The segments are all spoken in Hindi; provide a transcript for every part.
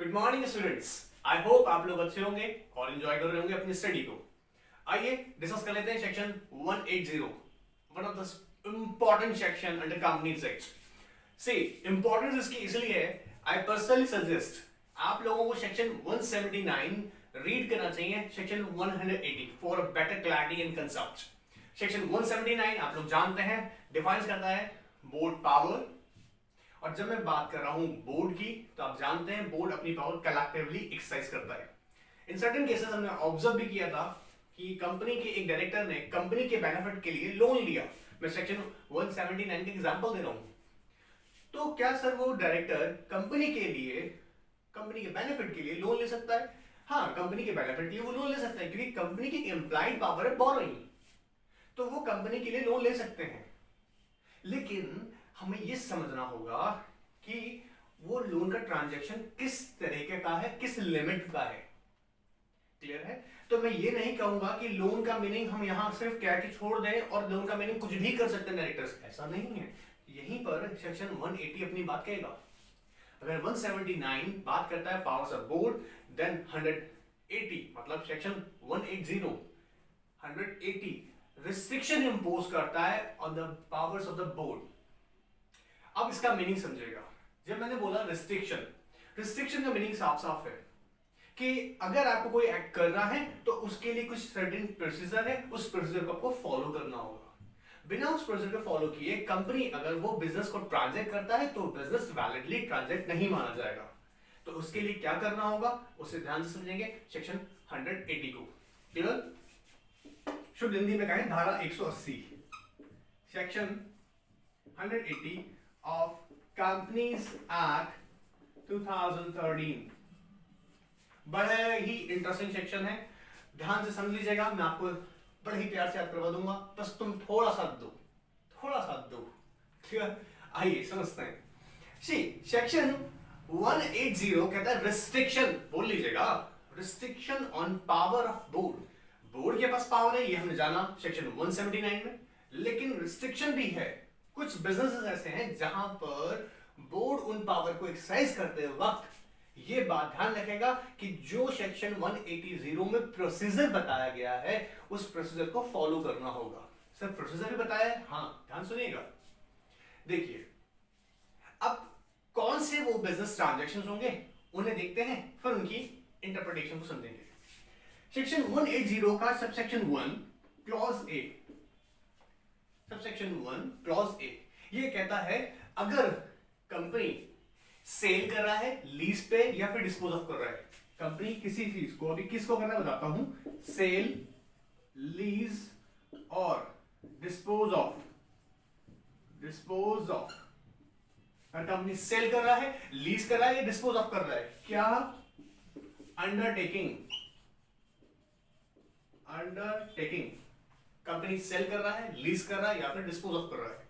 Good morning students. I hope आप लोग अच्छे होंगे और एंजॉय कर रहे होंगे अपनी स्टडी को। आइए डिस्कस कर लेते हैं section 180, one of the important section under Companies Act. See importance इसकी इसलिए है, आई पर्सनली सजेस्ट आप लोगों को सेक्शन 179 रीड करना चाहिए section 180 for a better clarity in concept. Section 179 आप लोग जानते हैं डिफाइन करता है बोर्ड पावर, और जब मैं बात कर रहा हूं बोर्ड की तो आप जानते हैं बोर्ड अपनी पावर कलेक्टिवली एक्सरसाइज करता है। इन सर्टेन केसेस हमने ऑब्जर्व भी किया था कि कंपनी के एक डायरेक्टर ने कंपनी के बेनिफिट के लिए लोन लिया। मैं सेक्शन 179 का एग्जांपल दे रहा हूं। तो क्या सर वो डायरेक्टर कंपनी के बेनिफिट के लिए लोन ले सकता है? हाँ, कंपनी के बेनिफिट के लिए वो लोन ले सकता है क्योंकि कंपनी की इंप्लाइड पावर है बोरोइंग, तो वो कंपनी के लिए लोन ले सकते हैं। लेकिन हमें यह समझना होगा कि वो लोन का ट्रांजैक्शन किस तरीके का है, किस लिमिट का है। क्लियर है? तो मैं ये नहीं कहूंगा कि लोन का मीनिंग हम यहां सिर्फ कह के छोड़ दें और लोन का मीनिंग कुछ भी कर सकते हैं डायरेक्टर्स, ऐसा नहीं है। यहीं पर सेक्शन 180 अपनी बात कहेगा। अगर 179 बात करता है पावर्स ऑफ बोर्ड, देन 180 मतलब सेक्शन 180 रिस्ट्रिक्शन इंपोज करता है on the powers of the board. अब इसका मीनिंग समझेगा। जब मैंने बोला रिस्ट्रिक्शन का मीनिंग साफ साफ है कि अगर आपको कोई एक्ट करना है तो उसके लिए कुछ सर्टेन प्रोसीजर है, उस प्रोसीजर को आपको फॉलो करना होगा। बिना उस प्रोसीजर को फॉलो किए कंपनी अगर वो बिजनेस को ट्रांजैक्ट करता है तो बिजनेस वैलिडली ट्रांजैक्ट नहीं माना जाएगा। तो उसके लिए क्या करना होगा उसे ध्यान से समझेंगे सेक्शन 180 को। क्लियर? शुद्ध हिंदी में कहें धारा 180 सेक्शन 180 of Companies Act 2013 बड़ा ही इंटरेस्टिंग सेक्शन है, ध्यान से समझ लीजिएगा। मैं आपको बड़े ही प्यार से याद करवा दूंगा, बस तुम थोड़ा सा दो। ठीक है, आइए समझते हैं। सेक्शन 180 कहता है रिस्ट्रिक्शन, बोल लीजिएगा, restriction on power of board के पास पावर है, ये हमने जाना सेक्शन 179 में, लेकिन रिस्ट्रिक्शन भी है। कुछ बिजनेसेस ऐसे हैं जहां पर बोर्ड उन पावर को एक्सरसाइज करते वक्त ये बात ध्यान रखेगा कि जो सेक्शन 180 में प्रोसीजर बताया गया है उस प्रोसीजर को फॉलो करना होगा। सर प्रोसीजर भी बताया है? हाँ, ध्यान सुनिएगा। देखिए अब कौन से वो बिजनेस ट्रांजैक्शंस होंगे उन्हें देखते हैं, फिर उनकी इंटरप्रिटेशन को समझेंगे। सेक्शन 180 का सबसेक्शन 1 क्लॉज ए, सबसेक्शन 1 क्लॉज ए ये कहता है अगर कंपनी सेल कर रहा है लीज पे या फिर डिस्पोज ऑफ कर रहा है, कंपनी किसी चीज को, अभी किसको करना बताता हूं, सेल, लीज और डिस्पोज ऑफ। अगर कंपनी सेल कर रहा है, लीज कर रहा है या डिस्पोज ऑफ कर रहा है, क्या अंडरटेकिंग कंपनी सेल कर रहा है, लीज कर रहा है या फिर डिस्पोज ऑफ कर रहा है,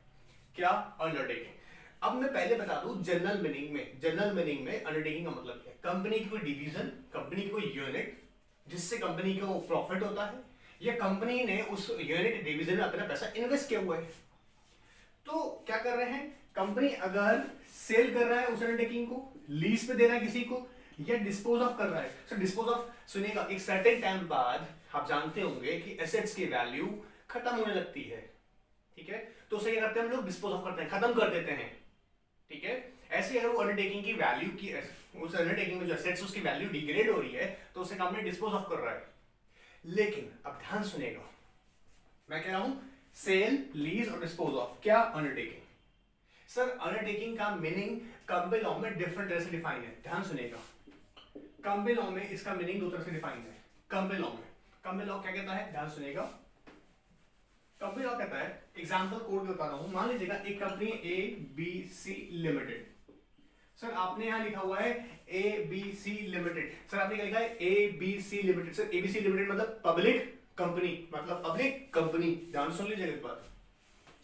क्या अंडरटेकिंग। अब मैं पहले बता दूं जनरल मीनिंग में अंडरटेकिंग का मतलब क्या है। कंपनी की कोई डिवीजन, कंपनी की कोई यूनिट जिससे कंपनी को प्रॉफिट होता है, या कंपनी ने उस यूनिट डिवीजन में अपना पैसा इन्वेस्ट किया हुआ है। तो क्या कर रहे हैं, कंपनी अगर सेल कर रहा है उस अंडरटेकिंग को, लीज पे दे रहा है किसी को, या डिस्पोज ऑफ कर रहा है। सो डिस्पोज ऑफ सुनिएगा, एक सर्टेन टाइम बाद आप जानते होंगे कि एसेट्स की वैल्यू खत्म होने लगती है। ठीक है, तो उसे क्या करते हैं हम लोग, डिस्पोज ऑफ करते हैं, खत्म कर देते हैं। ठीक है, ऐसे अगर वो अंडरटेकिंग की वैल्यू की, उस अंडरटेकिंग में जो एसेट्स उसकी वैल्यू डिग्रेड हो रही है तो उसे कंपनी डिस्पोज ऑफ कर रहा है। लेकिन अब ध्यान सुनिएगा, मैं कह रहा हूं सेल, लीज और डिस्पोज ऑफ, क्या अंडरटेकिंग। सर अंडरटेकिंग का मीनिंग कंपनी लॉ में डिफरेंट तरह से डिफाइन है, ध्यान सुनिएगा। कंपनी लॉ में इसका मीनिंग दो तरह से डिफाइन है। कंपनी लॉ क्या कहता है, ध्यान सुनिएगा। कंपनी लॉ कहता है, एग्जांपल कोड बता रहा हूं, मान लीजिएगा एक company A B C limited. Sir आपने यहां लिखा हुआ है A B C limited, sir आपने क्या लिखा है A B C limited. Sir A B C limited मतलब पब्लिक कंपनी, ध्यान सुन लीजिएगा इस बात।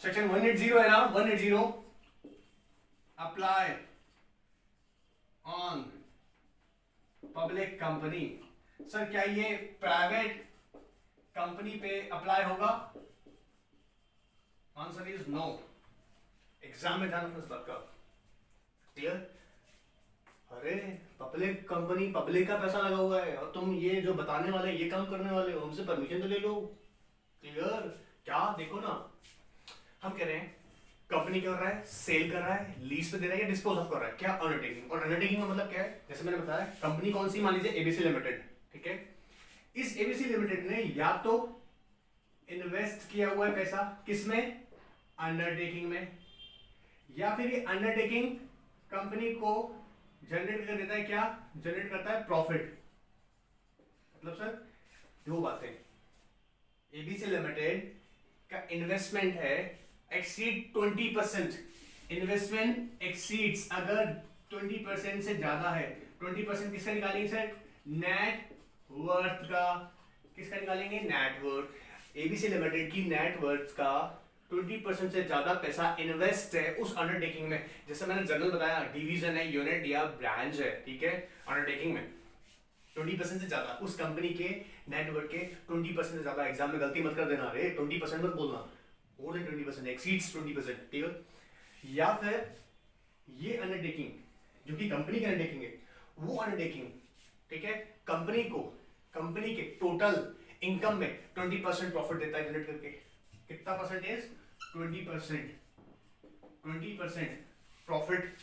सेक्शन 180 है ना, 180 apply on public company. Sir क्या ये प्राइवेट कंपनी पे अप्लाई होगा? Answer is no. एग्जाम में ध्यान रखना इस बात का। क्लियर? अरे पब्लिक कंपनी, पब्लिक का पैसा लगा हुआ है और तुम ये जो बताने वाले ये काम करने वाले हो, हमसे परमिशन तो ले लो। क्लियर? क्या देखो ना, हम कह रहे हैं कंपनी क्या कर रहा है, सेल कर रहा है, लीज पे दे रहा है या डिस्पोज ऑफ कर रहा है, क्या अंडरटेकिंग। और अंडरटेकिंग का मतलब क्या है, जैसे मैंने बताया कंपनी कौन सी, मान लीजिए एबीसी लिमिटेड, ठीक है। इस एबीसी लिमिटेड ने या तो इन्वेस्ट किया हुआ है पैसा किसमें, अंडरटेकिंग में, या फिर ये अंडरटेकिंग कंपनी को जनरेट कर देता है, क्या जनरेट करता है, प्रॉफिट। मतलब सर दो बातें, एबीसी लिमिटेड का इन्वेस्टमेंट है एक्सीड 20%, इन्वेस्टमेंट एक्सीड्स अगर 20% से ज्यादा है, 20% किसका निकालेंगे सर, नेट वर्थ का। किसका निकालेंगे, नेट वर्थ। एबीसी लिमिटेड की नेट वर्थ का 20% से ज्यादा पैसा इन्वेस्ट है उस अंडरटेकिंग में। जैसे मैंने जनरल बताया, डिवीजन है, यूनिट या ब्रांच है, ठीक है, अंडरटेकिंग में 20% से ज्यादा उस कंपनी के नेटवर्क के 20% से ज्यादा। एग्जाम में गलती मत कर देना रे, 20% मत बोलना, मोर देन 20%, एक्सीड्स 20%, ठीक है। या फिर ये अंडरटेकिंग जो कि कंपनी की अंडरटेकिंग है, वो अंडरटेकिंग, ठीक है, कंपनी को, कंपनी के टोटल इनकम में 20% प्रॉफिट देता है जनरेट करके। कितना परसेंटेज, 20%, 20% प्रॉफिट।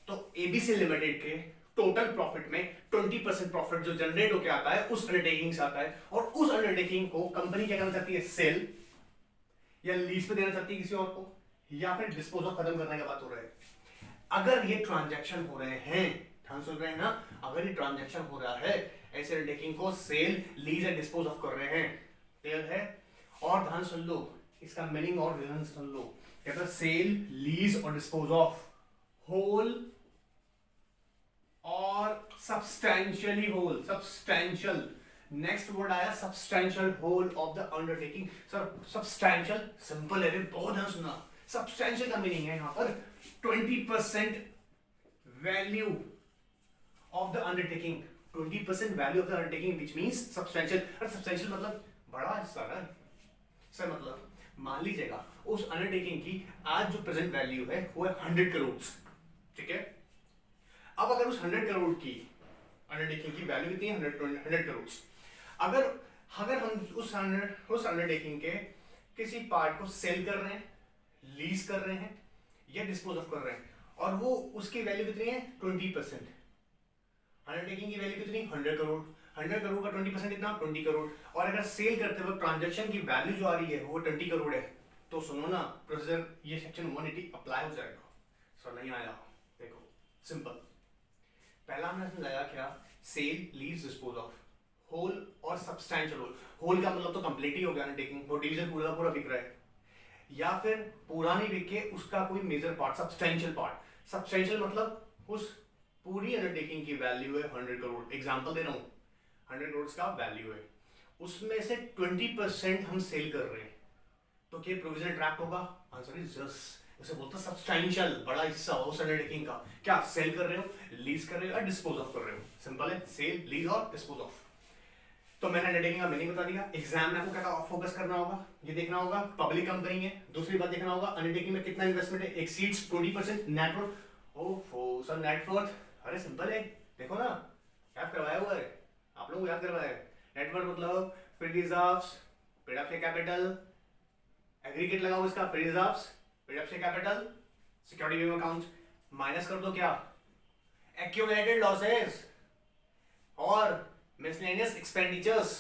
तो एबीसी लिमिटेड के टोटल प्रॉफिट में 20% प्रॉफिट जो जनरेट होकर आता है उस अंडरटेकिंग से आता है, और उस अंडरटेकिंग को कंपनी क्या करना चाहती है, सेल या लीज पे देना चाहती है किसी और को, या फिर डिस्पोज ऑफ खत्म करने का बात हो रहा है। अगर ये ट्रांजैक्शन हो रहे हैं, ध्यान सुन रहे हैं ना, अगर ये ट्रांजैक्शन हो रहा है, ऐसे अंडरटेकिंग को सेल, लीज या डिस्पोज ऑफ कर रहे हैं, क्लियर है। और ध्यान सुन लो, इसका मीनिंग और रीजन सुन लो, कहता है सेल, लीज और डिस्पोज ऑफ, होल और substantially whole, substantial, next word आया substantial whole of the undertaking. Sir substantial simple है, बहुत ध्यान सुनना। सब्सटैंशियल का मीनिंग है यहां पर 20% value of the undertaking, 20% value of the undertaking which means substantial. और सब्सटैंशियल मतलब बड़ा हिस्सा है सर, मतलब मान लीजिएगा उस अंडरटेकिंग की आज जो प्रेजेंट वैल्यू है वो है 100 करोड़, ठीक है। अब अगर उस 100 करोड़ की अंडरटेकिंग की वैल्यू कितनी है, 100 करोड़, अगर अगर हम उस अंडरटेकिंग के किसी पार्ट को सेल कर रहे हैं, लीज कर रहे हैं या डिस्पोज ऑफ कर रहे हैं, और वो उसकी वैल्यू कितनी है, 20%। अंडरटेकिंग की वैल्यू कितनी, 100 करोड़, 100 करोड़ का 20% कितना, 20 करोड़। और अगर सेल करते वक्त ट्रांजैक्शन की वैल्यू जो आ रही है वो 20 करोड़ है, तो सुनो ना प्रोसीजर, ये सेक्शन 180 अप्लाई हो जाएगा। सर नहीं आया, देखो सिंपल, पहला हमने समझाया क्या, sale, lease, dispose of, whole और सब्सटैंशियल होल। होल का मतलब तो कंप्लीट ही हो गया अंडरटेकिंग, वो डिवीजन पूरा पूरा बिक रहा है, या फिर पूरा नहीं बिके उसका कोई major part, substantial part. Substantial मतलब उस पूरी अंडरटेकिंग की वैल्यू है 100 करोड़, एग्जांपल दे रहा हूं, 100 करोड़ का वैल्यू है, उसमें से 20% हम सेल कर रहे हैं, तो क्या प्रोविजन ट्रैक्ट होगा, आंसर इज यस। उसे बोलते हैं सब्सटैंशियल, बड़ा हिस्सा हो उस अंडरटेकिंग का, क्या सेल कर रहे हो, लीज कर रहे हो या डिस्पोज ऑफ कर रहे हो, सिंपल है, सेल, लीज और डिस्पोज ऑफ। तो मैंने अंडरटेकिंग का मीनिंग बता दिया। एग्जाम में आपको क्या फोकस करना होगा, ये देखना होगा पब्लिक कंपनी है, दूसरी बात देखना होगा अंडरटेकिंग में कितना इन्वेस्टमेंट है, एक्सीड्स 20%, नेटवर्थ। ओहो सर नेटवर्थ, अरे सिंपल है, देखो ना याद करवाया हुआ है, आप लोगों को याद करवाया है। नेटवर्थ मतलब free reserves, paid up capital, aggregate लगाओ इसका, free reserves, paid up capital, security बीमा अकाउंट, माइनस कर दो क्या, एक्यूमुलेटेड लॉसेस और miscellaneous expenditures.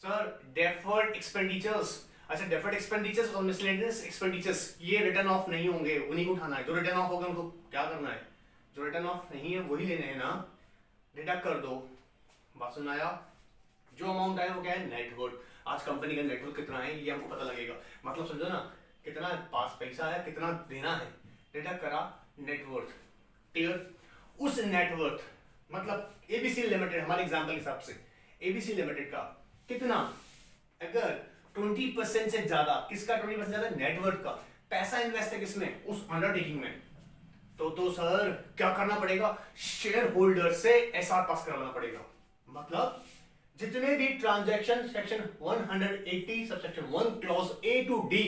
Sir deferred expenditures, अच्छा डेफर्ड एक्सपेंडिचर्स और मिसलेनियस एक्सपेंडिचर्स ये रिटर्न ऑफ नहीं होंगे, उन्हीं को उठाना है। जो रिटर्न ऑफ होगा उनको क्या करना है, जो रिटर्न ऑफ नहीं है वही लेने हैं ना, डिडक्ट कर दो। बात सुन आया, जो अमाउंट आया वो क्या है, नेटवर्थ। आज कंपनी का नेटवर्थ कितना है ये हमको पता लगेगा, मतलब समझो ना कितना पास पैसा है, कितना देना है, डिडक्ट करा नेटवर्थ, क्लियर। उस नेटवर्थ मतलब एबीसी लिमिटेड, हमारे एग्जांपल के हिसाब से एबीसी लिमिटेड का कितना, अगर 20% से ज्यादा, किसका 20% ज्यादा, नेटवर्थ का पैसा इन्वेस्ट है किसमें, उस अंडरटेकिंग में, तो सर क्या करना पड़ेगा, शेयर होल्डर से एसआर पास करवाना पड़ेगा। मतलब जितने भी transaction section 180 subsection 1 clause A to D,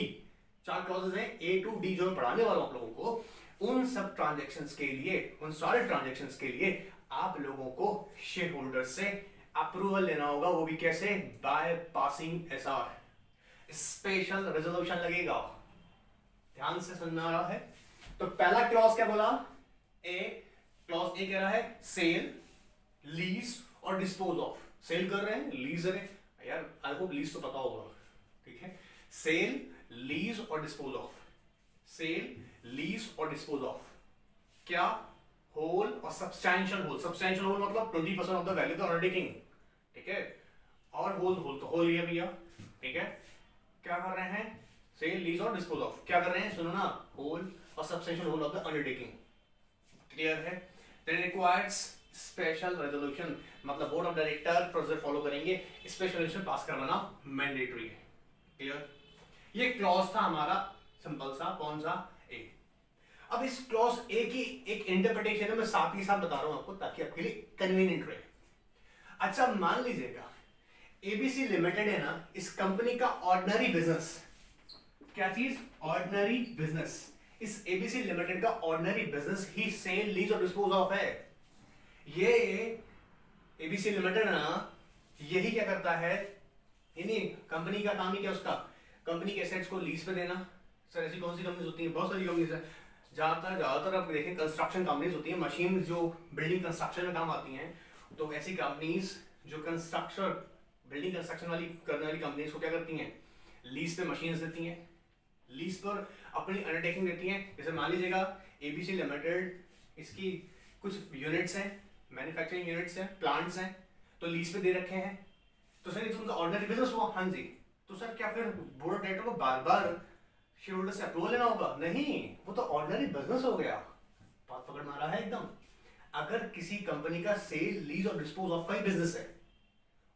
4 clauses हैं ए टू डी जो मैं पढ़ाने वाला हूं आप लोगों को, उन सब ट्रांजैक्शंस के लिए, उन सारे ट्रांजैक्शंस के लिए आप लोगों को शेयर होल्डर से अप्रूवल लेना होगा। वो भी कैसे? By passing SR, special resolution लगेगा। ध्यान से सुनना रहा है। तो पहला क्लॉज क्या बोला? ए, क्लॉज ए कह रहा है सेल, लीज और डिस्पोज ऑफ। सेल कर रहे हैं, लीज रहे यार, आई होप लीज तो पता होगा, ठीक है। सेल, लीज और डिस्पोज ऑफ। सेल, लीज और डिस्पोज ऑफ क्या? होल और सब्सटैंशियल होल। सब्सटैंशियल होल मतलब 20% of the value of the undertaking, ठीक है। और होल, होल तो होल ही है भैया, ठीक है। क्या कर रहे हैं? सेल, लीज और डिस्पोज ऑफ क्या कर रहे हैं? सुनो ना, होल और substantial whole of the undertaking. Clear है? देन रिक्वायर्स स्पेशल रेजोल्यूशन, मतलब board of director procedure follow करेंगे, स्पेशल रेजोल्यूशन पास करवाना मैंडेटरी है। क्लियर? ये क्लॉज था हमारा सिंपल सा, कौन सा? ए। अब इस क्लॉज ए की एक इंटरप्रिटेशन है, मैं साथ ही साथ बता रहा हूं आपको ताकि आपके लिए कन्वीनियंट रहे। अच्छा मान लीजिएगा एबीसी लिमिटेड है ना, इस कंपनी का ऑर्डिनरी बिजनेस, क्या चीज? Ordinary business. इस एबीसी लिमिटेड का ऑर्डिनरी बिजनेस ही सेल, लीज और डिस्पोज ऑफ है। ये एबीसी लिमिटेड ना, यही क्या करता है, यानी कंपनी का काम ही क्या उसका? कंपनी के एसेट्स को लीज पे देना। सर ऐसी कौन सी कंपनीज होती हैं? बहुत सारी कंपनीज है। ज्यादातर आप देखें कंस्ट्रक्शन कंपनीज होती हैं, मशीन जो बिल्डिंग कंस्ट्रक्शन में काम आती हैं। तो ऐसी कंपनीज जो कंस्ट्रक्शन, बिल्डिंग कंस्ट्रक्शन वाली करने वाली कंपनीज को क्या करती हैं? लीज पे मशीन्स देती हैं, लीज पर अपनी अंडरटेकिंग देती हैं। जैसे मान लीजिएगा एबीसी लिमिटेड, इसकी कुछ यूनिट्स हैं, मैन्युफैक्चरिंग यूनिट्स हैं, प्लांट्स हैं, तो लीज पे दे रखे हैं। तो सर ये तो उनका ऑर्डिनरी बिजनेस हुआ। हाँ जी। तो सर क्या फिर बोर्ड ऑफ डायरेक्टर को बार बार शेयर होल्डर से अप्रूवल लेना होगा? नहीं, वो तो ऑर्डिनरी बिजनेस हो गया। बात पकड़ में आ रहा है एकदम। अगर किसी कंपनी का सेल, लीज और डिस्पोज ऑफ का ही बिजनेस है,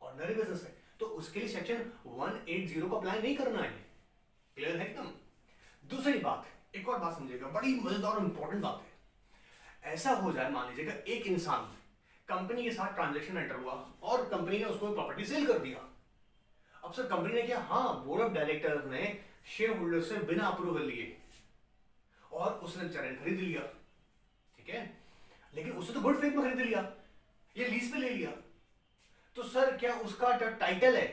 ऑर्डिनरी बिजनेस है, तो उसके लिए सेक्शन 180 को अप्लाई नहीं करना है। क्लियर है एकदम? दूसरी बात, एक और बात समझिएगा, बड़ी मजेदार और इंपॉर्टेंट बात है। ऐसा हो जाए, मान लीजिएगा एक इंसान कंपनी के साथ ट्रांजैक्शन एंटर हुआ और कंपनी ने उसको प्रॉपर्टी सेल कर दिया। अब सर कंपनी ने क्या? हाँ, बोर्ड ऑफ डायरेक्टर ने शेयर होल्डर से बिना अप्रूवल लिए और उसने बेचारे ने खरीद लिया, ठीक है। लेकिन उसने तो गुड फेथ में खरीद लिया, ये लीज पे ले लिया। तो सर क्या उसका जो टाइटल है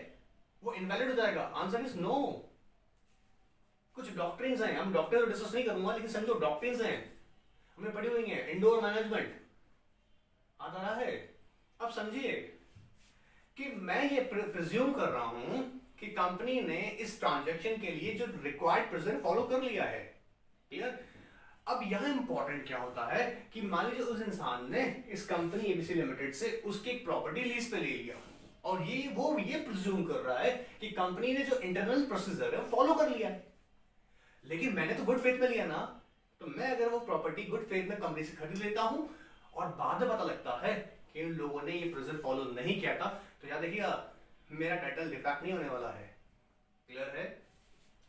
वो इनवैलिड हो जाएगा? Answer is no. कुछ डॉक्ट्रिन्स हैं, हम डॉक्टर डिस्कस नहीं करूंगा, लेकिन समझो डॉक्ट्रिन्स हैं, हमने पढ़ी हुई हैं। इंडोर मैनेजमेंट आता रहा है। अब समझिए कि मैं ये प्रिज्यूम कर रहा हूं कि कंपनी ने इस ट्रांजैक्शन के लिए जो रिक्वायर्ड प्रोसीजर फॉलो कर लिया है। क्लियर? अब यहां इंपॉर्टेंट क्या होता है कि मान लीजिए उस इंसान ने इस कंपनी एबीसी लिमिटेड से उसकी एक प्रॉपर्टी लीज पे ले लिया और ये प्रिज्यूम कर रहा है कि कंपनी ने जो इंटरनल प्रोसीजर है फॉलो कर लिया है। लेकिन मैंने तो गुड फेथ में लिया ना, तो मैं अगर वो प्रॉपर्टी गुड फेथ में कंपनी से खरीद लेता हूं और बाद में पता लगता है कि इन लोगों ने ये प्रोसीजर फॉलो नहीं किया था, तो याद देखिएगा मेरा टाइटल डिफेक्ट नहीं होने वाला है। क्लियर है?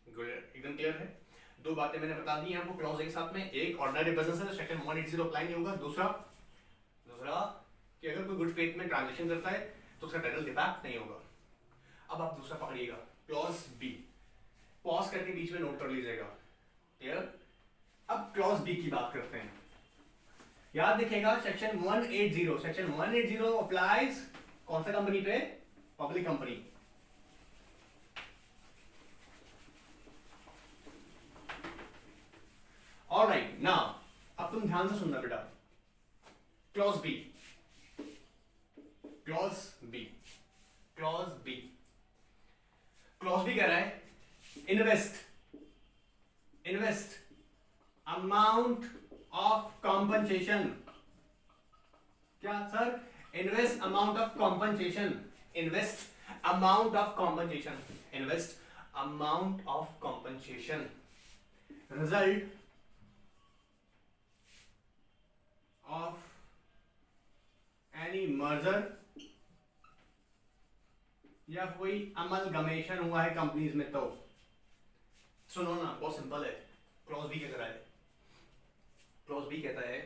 एकदम क्लियर है। दो बातें मैंने बता दी आपको क्लॉज के साथ में। एक, ऑर्डिनरी बिजनेस है, सेक्शन 180 अप्लाई नहीं होगा। दूसरा कि अगर कोई गुड फेथ में ट्रांजैक्शन करता है तो उसका टाइटल डिफेक्ट नहीं होगा। अब आप दूसरा पकड़िएगा, क्लॉज बी। पॉज करके बीच में नोट कर लीजिएगा। क्लियर? अब क्लॉज बी की बात करते हैं। याद दिखेगा सेक्शन 180, सेक्शन 180 अप्लाइज कौन सा कंपनी पे? Public company. ऑलराइट, नाउ अब तुम ध्यान से सुनना बेटा। Clause B, clause B, clause B, clause B कह रहा है इन्वेस्ट अमाउंट ऑफ कॉम्पनसेशन। क्या sir? Invest amount of compensation, invest amount of compensation, invest amount of compensation, result of any merger या कोई अमलगमेशन हुआ है कंपनीज में। तो सुनो ना, बहुत सिंपल है। क्लॉज बी क्या कह रहा है? क्लॉज बी कहता है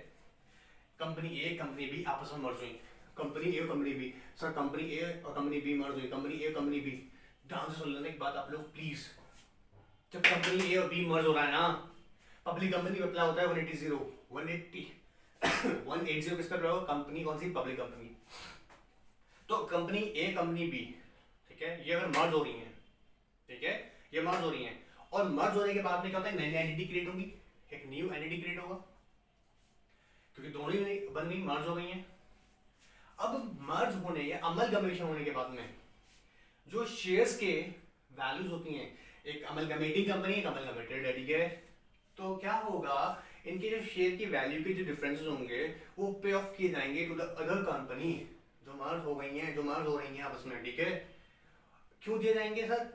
कंपनी ए कंपनी बी आपस में मर्ज हुई। कंपनी ए और कंपनी बी, सर कंपनी ए और कंपनी बी मर्ज हुई, कंपनी ए और कंपनी बी। ध्यान से सुन लेना एक बात आप लोग प्लीज। जब कंपनी ए और बी मर्ज हो रहा है ना, पब्लिक कंपनी में अप्लाई होता है 180 180 180 किस पर होगा? कंपनी कौन सी? Public company. तो कंपनी ए कंपनी बी, ठीक है, ये अगर मर्ज हो रही है, ठीक है, ये मर्ज हो रही है, और मर्ज होने के बाद में क्या होता है? नई एंटिटी क्रिएट होगी, एक न्यू एंटिटी क्रिएट होगा, क्योंकि दोनों ही बन गई, मर्ज हो गई है। अब मर्ज होने या अमलगमेशन होने के बाद में जो शेयर्स के वैल्यूज होती हैं, एक अमलगमेटिंग कंपनी, एक अमलगमेटेड है, ठीक है, तो क्या होगा? इनके जो शेयर की वैल्यू के जो डिफरेंसेस होंगे वो पे ऑफ किए जाएंगे टू द अदर कंपनी जो मर्ज हो गई हैं, जो मर्ज हो रही हैं आपस में, ठीक है। क्यों दिए जाएंगे सर?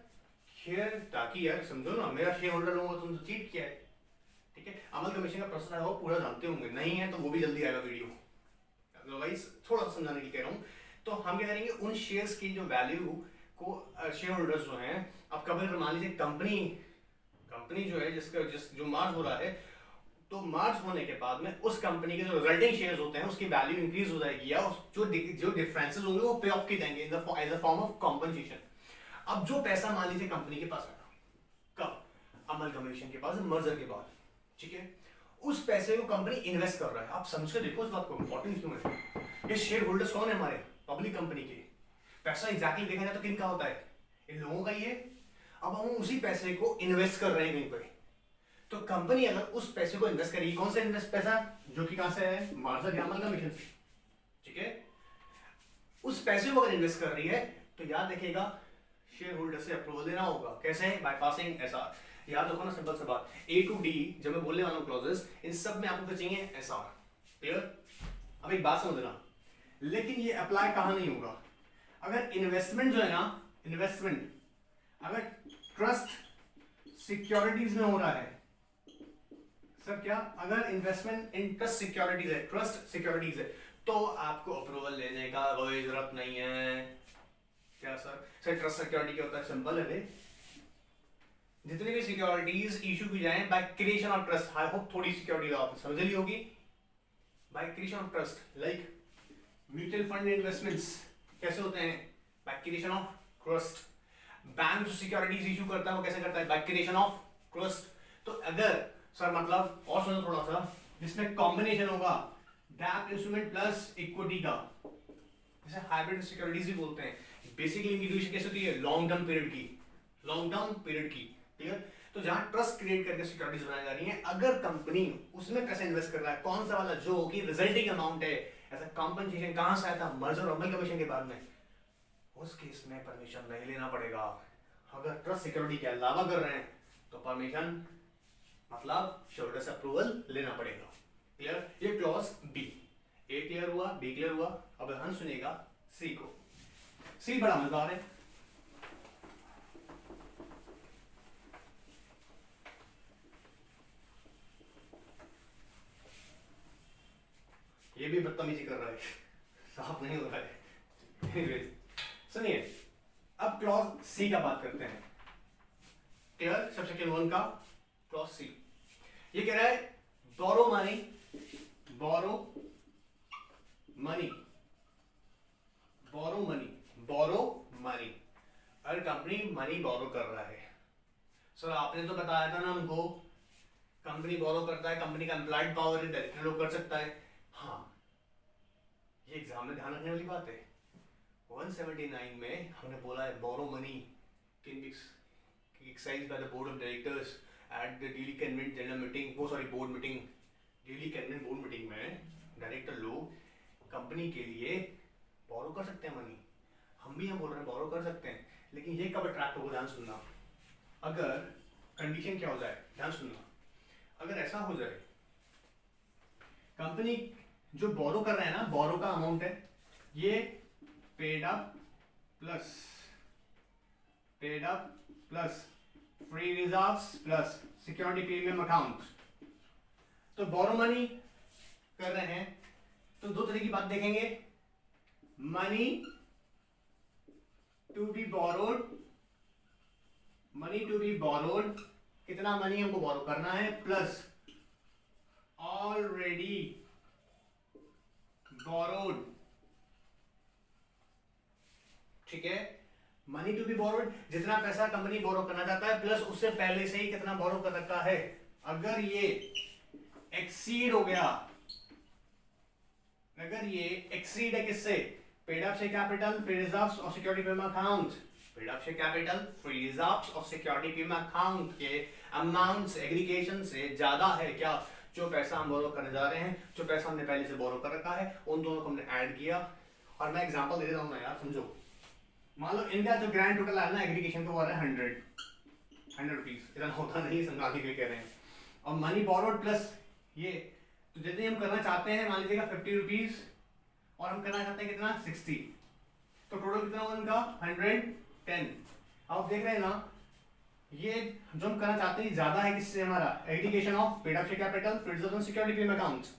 शेयर, ताकि यार समझो ना, मेरा शेयर होल्डर होगा, तुम तो चीट किया है, ठीक है। अमल कमीशन का प्रोसेस है वो पूरा जानते होंगे, नहीं है तो वो भी जल्दी आएगा वीडियो, अदरवाइज थोड़ा सा समझाने के लिए कह रहा हूँ। तो हम क्या करेंगे, उन शेयर्स की जो वैल्यू को शेयर होल्डर्स जो हैं, अब कभी मान लीजिए कंपनी जो है जो मार्ज हो रहा है, तो मार्ज होने के बाद में उस कंपनी के जो रिजल्टिंग शेयर्स होते हैं उसकी वैल्यू इंक्रीज हो जाएगी, या जो डिफरेंसेस होंगे वो पे ऑफ किए जाएंगे in the as a form of compensation. अब जो पैसा मान लीजिए कंपनी के पास आया, कब? अमलगमेशन के पास, मर्जर के बाद, ठीक है, उस पैसे को कंपनी इन्वेस्ट कर रहा है। आप समझ के देखो इस बात को, इंपॉर्टेंट क्यों है। ये शेयर होल्डर्स कौन है हमारे? पब्लिक कंपनी के। पैसा एग्जैक्टली देखा जाए तो किन का होता है? इन लोगों का ही है। अब हम उसी पैसे को इन्वेस्ट कर रहे हैं कहीं पर, तो कंपनी अगर उस पैसे को इन्वेस्ट करेगी, कौन सा इन्वेस्ट पैसा? जो कि कहां से है? मार्जर या अमलगमेशन से, ठीक है। उस पैसे को अगर इन्वेस्ट कर रही है तो याद रखिएगा शेयर होल्डर से अप्रूवल लेना होगा। कैसे? By passing SR. याद रखो ना, सिंपल सा बात, ए टू डी जब मैं बोलने वाला हूं क्लॉजेस, इन सब में आपको चाहिए एसआर, क्लियर? अब एक बात समझना, लेकिन ये अप्लाई कहां नहीं होगा? अगर इन्वेस्टमेंट जो है ना, इन्वेस्टमेंट अगर ट्रस्ट सिक्योरिटीज में हो रहा है, सर क्या? अगर इन्वेस्टमेंट इन ट्रस्ट सिक्योरिटीज है, ट्रस्ट सिक्योरिटीज है, तो आपको अप्रूवल लेने का कोई जरूरत नहीं है। क्या सर? सर ट्रस्ट सिक्योरिटी क्या होता है? सिंपल है, जितनी भी सिक्योरिटीज इशू की जाए by creation of trust, I hope थोड़ी सिक्योरिटी आप समझ ली होगी, by creation of trust, like mutual fund investments कैसे होते हैं? By creation of trust. Bank जो सिक्योरिटीज इशू करता है वो कैसे करता है? By creation of trust. तो अगर सर मतलब और सुनो थोड़ा सा, जिसमें कॉम्बिनेशन होगा डेब्ट इंस्ट्रूमेंट प्लस इक्विटी का, जैसे हाइब्रिड सिक्योरिटीज भी बोलते हैं, बेसिकली इनकी ड्यूरेशन कैसे होती है? लॉन्ग टर्म पीरियड की, लॉन्ग टर्म पीरियड की, क्लियर? तो जहां ट्रस्ट क्रिएट करके सिक्योरिटीज बनाई जा रही हैं, अगर कंपनी उसमें पैसा इन्वेस्ट कर रहा है, कौन सा वाला? जो कि रिजल्टिंग अमाउंट है, ऐसा कॉम्पनसेशन कहां से आया था? मर्जर और अमलगमेशन के बाद में, उस केस में परमिशन नहीं लेना पड़ेगा। अगर ट्रस्ट सिक्योरिटी के अलावा कर रहे हैं तो परमिशन मतलब शेयरहोल्डर से अप्रूवल लेना पड़ेगा, क्लियर? ये क्लॉज बी। ए क्लियर हुआ, बी क्लियर हुआ। अब हम सुनिएगा सी को। सी बड़ा मजेदार है। ये भी बदतमीजी कर रहा है, साफ नहीं हो रहा है। सुनिए, अब क्लॉज सी का बात करते हैं, क्लियर? सबसेक्शन 1 का क्लॉज सी ये कह रहा है borrow money, borrow money, borrow money, borrow money. अगर कंपनी मनी बोरो कर रहा है, सर आपने तो बताया था ना हमको, कंपनी बोरो करता है, कंपनी का एम्प्लॉयड पावर है, डायरेक्टर लोग कर सकता है। हाँ, ये एग्जाम में ध्यान रखने वाली बात है। 179 में हमने बोला है borrow money can be exercised by the board of directors at the daily convened general meeting, board meeting, daily convened board meeting में डायरेक्टर लोग कंपनी के लिए बोरो कर सकते हैं मनी। हम भी यहाँ बोल रहे हैं बोरो कर सकते हैं, लेकिन ये कब अट्रैक्ट होगा? ध्यान सुनना। अगर कंडीशन क्या हो जाए, ध्यान सुनना, अगर ऐसा हो जाए कंपनी जो बोरो कर रहे हैं ना, बोरो का अमाउंट है ये paid up plus free reserves plus security premium account. तो बोरो मनी कर रहे हैं तो दो तरह की बात देखेंगे, मनी टू बी बोरोड, कितना मनी हमको बोरो करना है, प्लस ऑलरेडी बोरोड, ठीक है? मनी टू बी बोरोड, जितना पैसा कंपनी बोरो करना चाहता है, प्लस उससे पहले से ही कितना बोरो कर रखा है, अगर ये एक्सीड हो गया, अगर ये एक्सीड है किससे, पेड अप से कैपिटल, फ्री रिजर्व्स और security payment account, paid up से कैपिटल, फ्री रिजर्व्स और सिक्योरिटी पेमेंट अकाउंट के अमाउंट एग्रीगेशन से ज्यादा है क्या, जो पैसा हम बोरो करने जा रहे हैं, जो पैसा हमने पहले से बोरो कर रखा है, उन दोनों को हमने ऐड किया। और मैं एग्जांपल दे देता हूं ना यार, समझो। मान लो इनका जो ग्रैंड टोटल है ना एग्रीगेशन का, वो आ रहा है 100 रुपीज, इतना होता नहीं, समझाने के लिए कह रहे हैं। और मनी बोरोड प्लस ये, तो जितने हम करना चाहते हैं, मान लीजिएगा 50 रुपीज, और हम करना चाहते हैं कितना 60, तो टोटल कितना होगा इनका 110। अब देख रहे हैं ना, ये जो हम करना चाहते हैं ज्यादा है किससे, हमारा aggregation of paid up capital, free reserves, security payment accounts.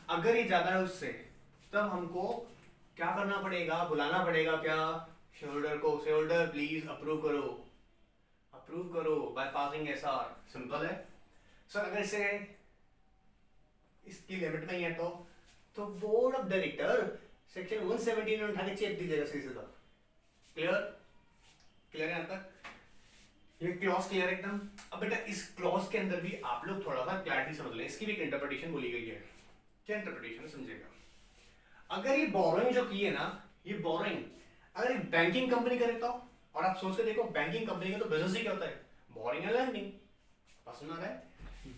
अगर ये ज्यादा है उससे, तब हमको क्या करना पड़ेगा, बुलाना पड़ेगा क्या, शेयर होल्डर को, शेयर होल्डर प्लीज अप्रूव करो, अप्रूव करो बाय पासिंग एसआर। सिंपल है सर। अगर इसे इसकी लिमिट में ही है तो बोर्ड ऑफ डायरेक्टर सेक्शन 117 में उठा के चेक दीजिएगा सीधा। क्लियर, क्लियर है यहाँ तक, ये क्लॉज क्लियर एकदम। अब बेटा इस क्लॉज के अंदर भी आप लोग थोड़ा सा क्लैरिटी समझ लें, इसकी भी एक इंटरप्रिटेशन बोली गई है। क्या इंटरप्रिटेशन है समझेगा। अगर ये बोरोइंग जो की है ना, ये बोरोइंग अगर एक बैंकिंग कंपनी करे तो, और आप सोच के देखो बैंकिंग कंपनी का तो बिजनेस ही क्या होता है, बोरिंग एंड लैंडिंग। पसंद आ रहा है,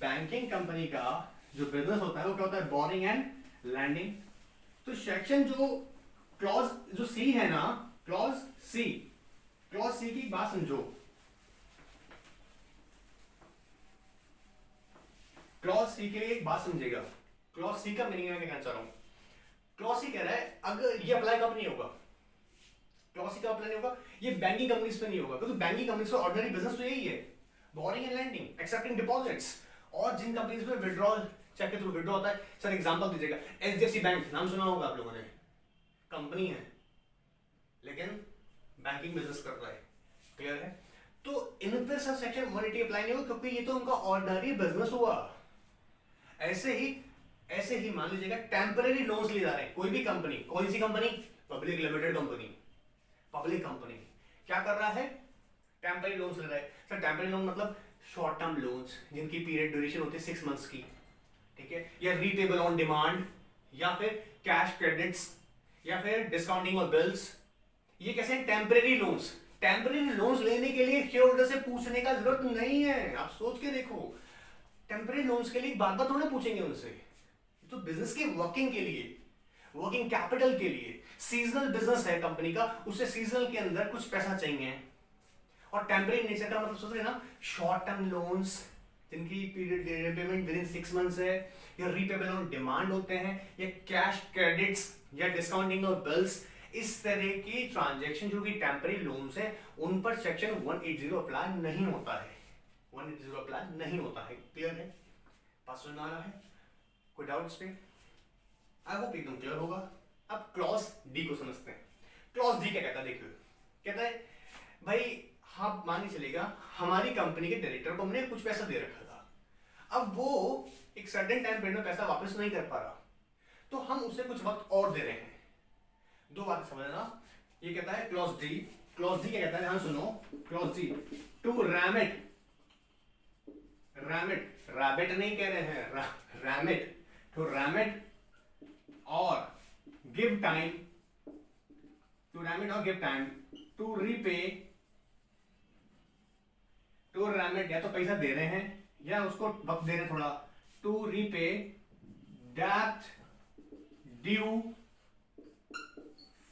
बैंकिंग कंपनी का जो बिजनेस होता है वो क्या होता है, बोरिंग एंड लैंडिंग। तो सेक्शन जो क्लॉज जो सी है ना, क्लॉज सी, क्लॉज सी की बात समझो। क्लॉज सी के लिए एक बात समझेगा, क्लॉज सी का मीनिंग मैं क्या कहना चाह रहा हूं। क्लॉज सी कह रहा है अगर ये अप्लाई कब नहीं होगा, क्लॉज सी का अप्लाई नहीं होगा, ये बैंकिंग कंपनीज पे नहीं होगा, क्योंकि बैंकिंग कंपनीज का ऑर्डिनरी बिजनेस तो यही है, borrowing and lending, accepting deposits. और जिन कंपनीज में विड्रॉल चेक के थ्रू विड्रॉ होता है, सर एग्जांपल दीजिएगा, एचडीएफसी बैंक नाम सुना होगा आप लोगों ने, कंपनी है लेकिन बैंकिंग बिजनेस कर रहा है। क्लियर है, तो इन पे सर सेक्शन 180 अप्लाई नहीं होगा, क्योंकि ये तो उनका ऑर्डिनरी बिजनेस हुआ। ऐसे ही मान लीजिएगा टेम्परेरी लोन्स ले जा रहे हैं, कोई भी कंपनी, कौन सी company, public limited company, public company क्या कर रहा है, टेम्परेरी लोन्स ले रहा है। सर टेम्परेरी लोन मतलब शॉर्ट टर्म लोन्स जिनकी पीरियड ड्यूरेशन होती है 6 मंथ्स की, ठीक है, या रीपेबल ऑन डिमांड, या फिर कैश क्रेडिट्स, या फिर डिस्काउंटिंग ऑफ बिल्स। ये कैसे हैं, टेम्परेरी लोन्स। टेम्परेरी लोन्स लेने के लिए शेयर होल्डर से पूछने का जरूरत नहीं है, आप सोच के देखो। टेम्परेरी लोन्स के लिए बार बार थोड़ा पूछेंगे उनसे, तो बिजनेस की वर्किंग के लिए, वर्किंग कैपिटल के लिए, सीजनल बिजनेस है कंपनी का, उससे सीजनल के अंदर कुछ पैसा चाहिए। और टेम्परेरी नेचर का मतलब सोच रहे ना, शॉर्ट टर्म लोन्स जिनकी period repayment with in 6 months है, या रीपेबल ऑन डिमांड होते हैं, या कैश क्रेडिट्स, या डिस्काउंटिंग ऑफ बिल्स, इस तरह की ट्रांजैक्शन जो कि टेम्परेरी लोन्स है, उन पर सेक्शन 180 अप्लाई नहीं होता है, 180 अप्लाई नहीं होता है। क्लियर है, पास में आ रहा है, कोई डाउट्स पे, आई होप एकदम क्लियर होगा। अब क्लॉज डी को समझते हैं। क्लॉज डी क्या कहता है, देखिए कहता है भाई हाँ मान के चलेगा हमारी कंपनी के डायरेक्टर को हमने कुछ पैसा दे रखा था, अब वो एक सर्टेन टाइम पीरियड में पैसा वापस नहीं कर पा रहा, तो हम उसे कुछ वक्त और दे रहे हैं। दो बातें समझना, ये कहता है क्लॉज डी, क्लॉज डी क्या कहता है, ध्यान सुनो, क्लॉज डी टू रैमिट, रैमिट रैबिट नहीं कह रहे हैं, रैमिट, टू रैमिट और गिव टाइम, टू रैमिट और give time to repay, to remit या तो पैसा दे रहे हैं या उसको वक्त दे रहे हैं थोड़ा, to repay debt due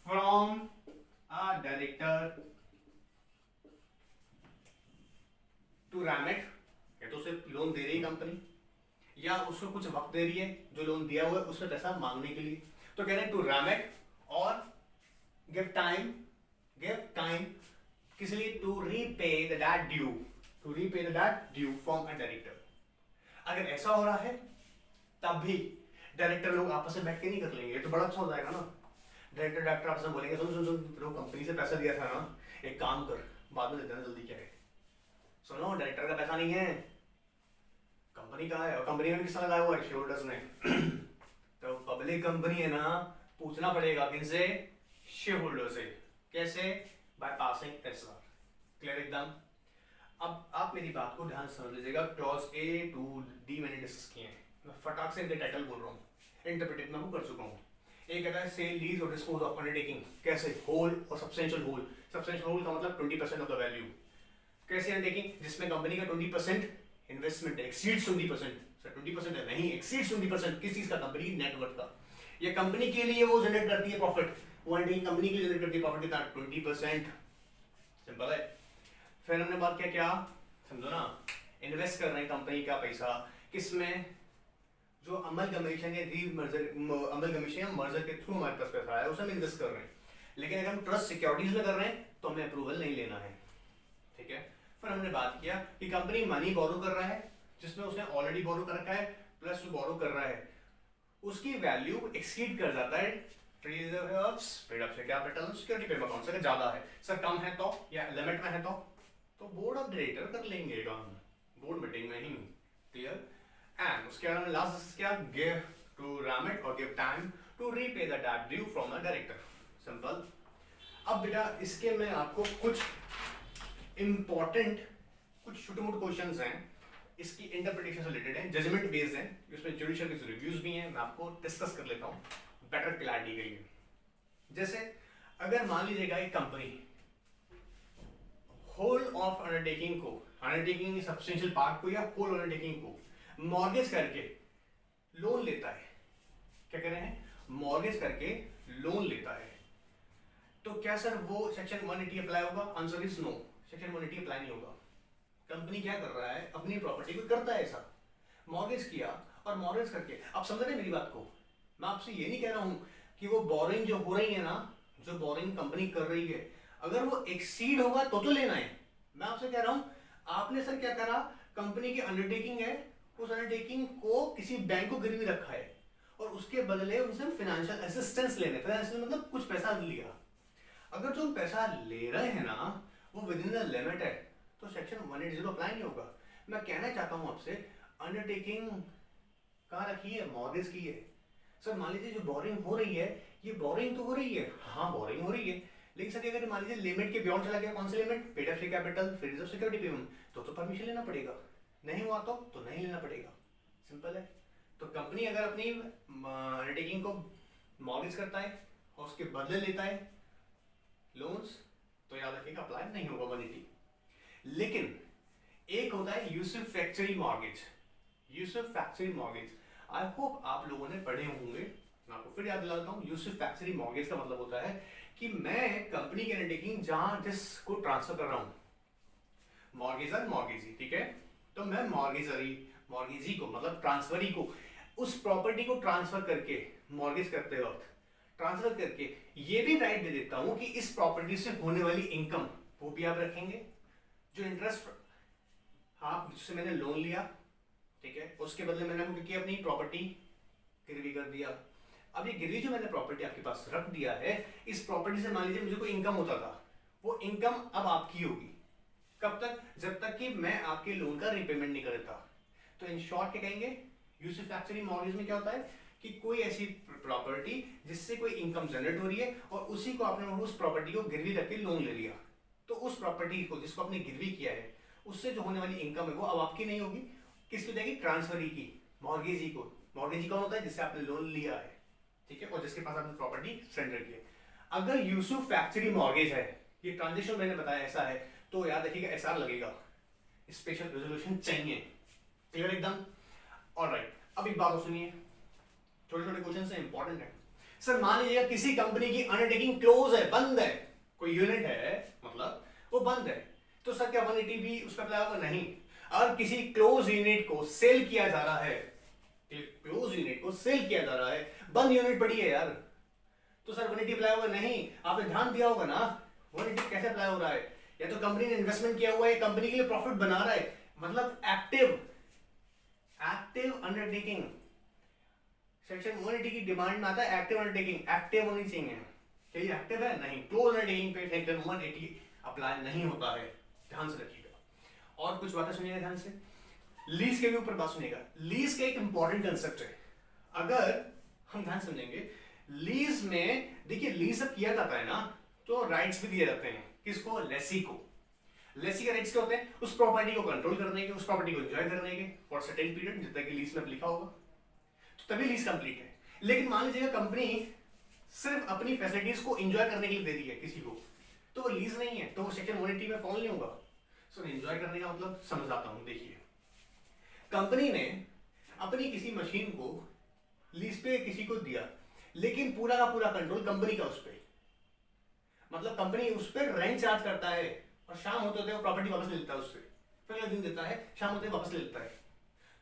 from a director to remit, या तो उसे लोन दे रही है कंपनी या उसको कुछ वक्त दे रही है जो लोन दिया हुआ है उसमें पैसा मांगने के लिए, तो कह रहे हैं टू रैमिट और गिव टाइम, गिव टाइम किस लिए, to repay the debt due, to repay the debt due from a director. अगर ऐसा हो रहा है तब भी डायरेक्टर लोग आपस में बैठ के नहीं कर लेंगे, तो बड़ा अच्छा हो जाएगा ना। डायरेक्टर आपस में बोलेंगे सुन सुन सुन, तो कंपनी से पैसा दिया था ना, एक काम कर बाद में दे देना, जल्दी क्या है, सुनो डायरेक्टर का पैसा नहीं है, कंपनी का है, और कंपनी में किसने लगाया हुआ है, शेयर होल्डर्स ने। तो पब्लिक कंपनी है ना, पूछना पड़ेगा किनसे, शेयर होल्डर से। कैसे, बाय पासिंग एसआर। क्लियर एकदम। अब आप मेरी बात को ध्यान से समझ लीजिएगा, क्लॉज ए टू डी मैंने डिस्कस किए हैं, मैं फटाक से इनके टाइटल बोल रहा हूँ, इंटरप्रेट मैं वो कर चुका हूँ। एक कहता है सेल, लीज और डिस्पोज ऑफ अंडरटेकिंग, कैसे, होल और सब्सटेंशियल होल। सब्सटेंशियल होल का मतलब 20% ऑफ द वैल्यू। कैसे अंडरटेकिंग, जिसमें कंपनी का 20% इन्वेस्टमेंट है, एक्सीड्स 20%, सर 20% है नहीं, एक्सीड्स 20%, किस चीज का, कंपनी की नेटवर्थ का। ये कंपनी के लिए वो जनरेट करती है प्रॉफिट, वो अंडरटेकिंग कंपनी के लिए जनरेट करती है प्रॉफिट कितना, 20%। सिंपल है। फिर हमने बात किया क्या, समझो ना, इन्वेस्ट कर रहे हैं कंपनी का पैसा किसमें, जो अमल कमीशन या री मर्जर, अमल कमीशन या मर्जर के थ्रू हमारे पास पैसा आया, उसे हम इन्वेस्ट कर रहे हैं। लेकिन अगर हम ट्रस्ट सिक्योरिटीज में कर रहे हैं तो हमें अप्रूवल नहीं लेना है, ठीक है। फिर हमने बात किया कि कंपनी मनी बोरो कर रहा है, जिसमें उसने ऑलरेडी बोरो कर रखा है, प्लस जो बोरो कर रहा है उसकी वैल्यू एक्सीड कर जाता है कैपिटल सिक्योरिटी पेमेंट अकाउंट से, अगर ज्यादा है, सर कम है तो, या लिमिट में है तो बोर्ड ऑफ डायरेक्टर कर लेंगे काम, बोर्ड मीटिंग में ही, क्लियर। एंड उसके बाद लास्ट क्या, गिव टू रैमिट और give time to repay the debt due from the director, simple. अब बेटा इसके में आपको कुछ इंपॉर्टेंट, कुछ छोटे मोटे क्वेश्चंस हैं, इसकी इंटरप्रिटेशन से रिलेटेड है, जजमेंट बेस्ड है, इसमें जुडिशियल के रिव्यूज भी हैं, मैं आपको डिस्कस कर लेता हूँ बेटर क्लैरिटी के लिए। जैसे अगर मान लीजिएगा एक कंपनी होल ऑफ अंडरटेकिंग को, अंडरटेकिंग सब्सटेंशियल पार्ट को या होल अंडरटेकिंग को मॉर्गेज करके लोन लेता है, क्या कह रहे हैं, मॉर्गेज करके लोन लेता है, तो क्या सर वो सेक्शन 180 अप्लाई होगा, answer is no, section 180 apply नहीं होगा। कंपनी क्या कर रहा है, अपनी प्रॉपर्टी को करता है ऐसा, मॉर्गेज किया और मॉर्गेज करके, आप समझ रहे हैं मेरी बात को, मैं आपसे ये नहीं कह रहा हूं कि वो बोरिंग जो हो रही है ना, जो बोरिंग कंपनी कर रही है, अगर वो एक्सीड होगा तो लेना है। मैं आपसे कह रहा हूं, आपने सर क्या करा, कंपनी की अंडरटेकिंग है, उस अंडरटेकिंग को किसी बैंक को गिरवी रखा है और उसके बदले उनसे फाइनेंशियल असिस्टेंस लेने, फाइनेंशियल मतलब कुछ पैसा लिया, अगर जो पैसा ले रहे हैं ना वो विद इन द लिमिट है तो सेक्शन 180 अप्लाई नहीं होगा। मैं कहना चाहता हूं आपसे, अंडरटेकिंग कहां रखी है, मॉर्गेज की है। सर मान लीजिए जो बोरिंग हो रही है, ये बोरिंग तो हो रही है, हाँ बोरिंग हो रही है, लेकिन सर अगर मान लीजिए लिमिट के बियॉन्ड चला गया, कौन सी limit, paid up free capital, free reserve security payment, तो परमिशन लेना पड़ेगा, नहीं हुआ तो नहीं लेना पड़ेगा, सिंपल है। तो कंपनी अगर अपनी अंडरटेकिंग को मॉर्गेज करता है और उसके बदले लेता है लोन्स, तो याद रखिएगा अप्लाई नहीं होगा 180। लेकिन एक होता है Yusuf factory mortgage, Yusuf factory mortgage, I hope आप लोगों ने पढ़े होंगे, मैं आपको फिर याद दिलाता हूं। यूसुफ फैक्टरी मॉर्गेज का मतलब होता है कि मैं कंपनी की अंडरटेकिंग जहां जिसको ट्रांसफर कर रहा हूं, मॉर्गेजर मॉर्गेजी, ठीक है, तो मैं मॉर्गेजी को मतलब ट्रांसफरी को, उस प्रॉपर्टी को ट्रांसफर करके, मॉर्गेज करते वक्त ट्रांसफर करके ये भी राइट दे देता हूं कि इस प्रॉपर्टी से होने वाली इनकम वो भी आप रखेंगे, जो इंटरेस्ट आप जिससे मैंने लोन लिया, ठीक है, उसके बदले मैंने आपको क्योंकि अपनी प्रॉपर्टी गिरवी कर दिया, अब ये गिरवी जो मैंने प्रॉपर्टी आपके पास रख दिया है, इस प्रॉपर्टी से मान लीजिए मुझे कोई इनकम होता था, वो इनकम अब आपकी होगी, कब तक, जब तक कि मैं आपके लोन का रिपेमेंट नहीं करता। तो इन शॉर्ट क्या कहेंगे, यूसुफ फैक्टरी मॉर्गेज में क्या होता है कि कोई ऐसी प्रॉपर्टी जिससे कोई इनकम जनरेट हो रही है और उसी को आपने उस प्रॉपर्टी को गिरवी रख के लोन ले लिया, तो उस प्रॉपर्टी को जिसको आपने गिरवी किया है उससे जो होने वाली इनकम है वो अब आपकी नहीं होगी, किसकी जाएगी, ट्रांसफरी की, मॉर्गेजी को। मॉर्गेजी कौन होता है, जिससे आपने लोन लिया है, ठीक है, और जिसके पास आपने प्रॉपर्टी सरेंडर की है। अगर यूसुफ फैक्टरी मॉर्गेज है, ये ट्रांजेक्शन मैंने बताया ऐसा है, तो याद रखिएगा एसआर लगेगा, स्पेशल रेजोल्यूशन चाहिए, क्लियर एकदम। ऑलराइट, अब एक बात सुनिए, छोटे छोटे क्वेश्चन है, इंपॉर्टेंट है। सर मान लीजिएगा किसी कंपनी की अंडरटेकिंग क्लोज है, बंद है, कोई यूनिट है मतलब वो बंद है, तो सर क्या 180 भी उस पर अप्लाई होगा, नहीं। अगर किसी क्लोज यूनिट को सेल किया जा रहा है, क्लोज यूनिट को सेल किया जा रहा है, बंद यूनिट पड़ी है यार, तो सर 180 अप्लाई होगा, नहीं। आपने ध्यान दिया होगा ना 180 कैसे अप्लाई हो रहा है, या तो कंपनी ने इन्वेस्टमेंट किया हुआ है, कंपनी के लिए प्रॉफिट बना रहा है, मतलब एक्टिव अंडरटेकिंग, सेक्शन 180 की डिमांड में आता है एक्टिव अंडरटेकिंग, एक्टिव होनी चाहिए, क्या ये एक्टिव है, नहीं, क्लोज अंडरटेकिंग पे सेक्शन 180 अप्लाई नहीं होता है, ध्यान से रखिएगा। और कुछ बातें सुनिएगा ध्यान से, लीज के भी ऊपर बात सुनिएगा, लीज का एक इंपॉर्टेंट कंसेप्ट है, अगर हम ध्यान समझेंगे, लीज में देखिए, लीज जब किया जाता है ना तो राइट्स भी दिए जाते हैं, किसको, लेसी को। लेसी का राइट्स क्या होते हैं? उस प्रॉपर्टी को कंट्रोल करने के, उस प्रॉपर्टी को एंजॉय करने के फॉर सर्टेन पीरियड, जितना कि लीज में लिखा होगा, तो तभी लीज कंप्लीट है। लेकिन मान लीजिएगा कंपनी सिर्फ अपनी फैसिलिटीज को एंजॉय करने के लिए दे दी है किसी को, तो वो लीज नहीं है, तो वो सेक्शन 180 में फॉलो नहीं होगा। सो एंजॉय करने का मतलब समझाता हूं। देखिए, कंपनी ने अपनी किसी मशीन को लीज पे किसी को दिया, लेकिन पूरा का पूरा कंट्रोल कंपनी का उस पर, मतलब कंपनी उस पर रेंट चार्ज करता है और शाम होते होते वो प्रॉपर्टी वापस ले लेता है उससे, फिर अगले दिन देता है, शाम होते वापस ले लेता है।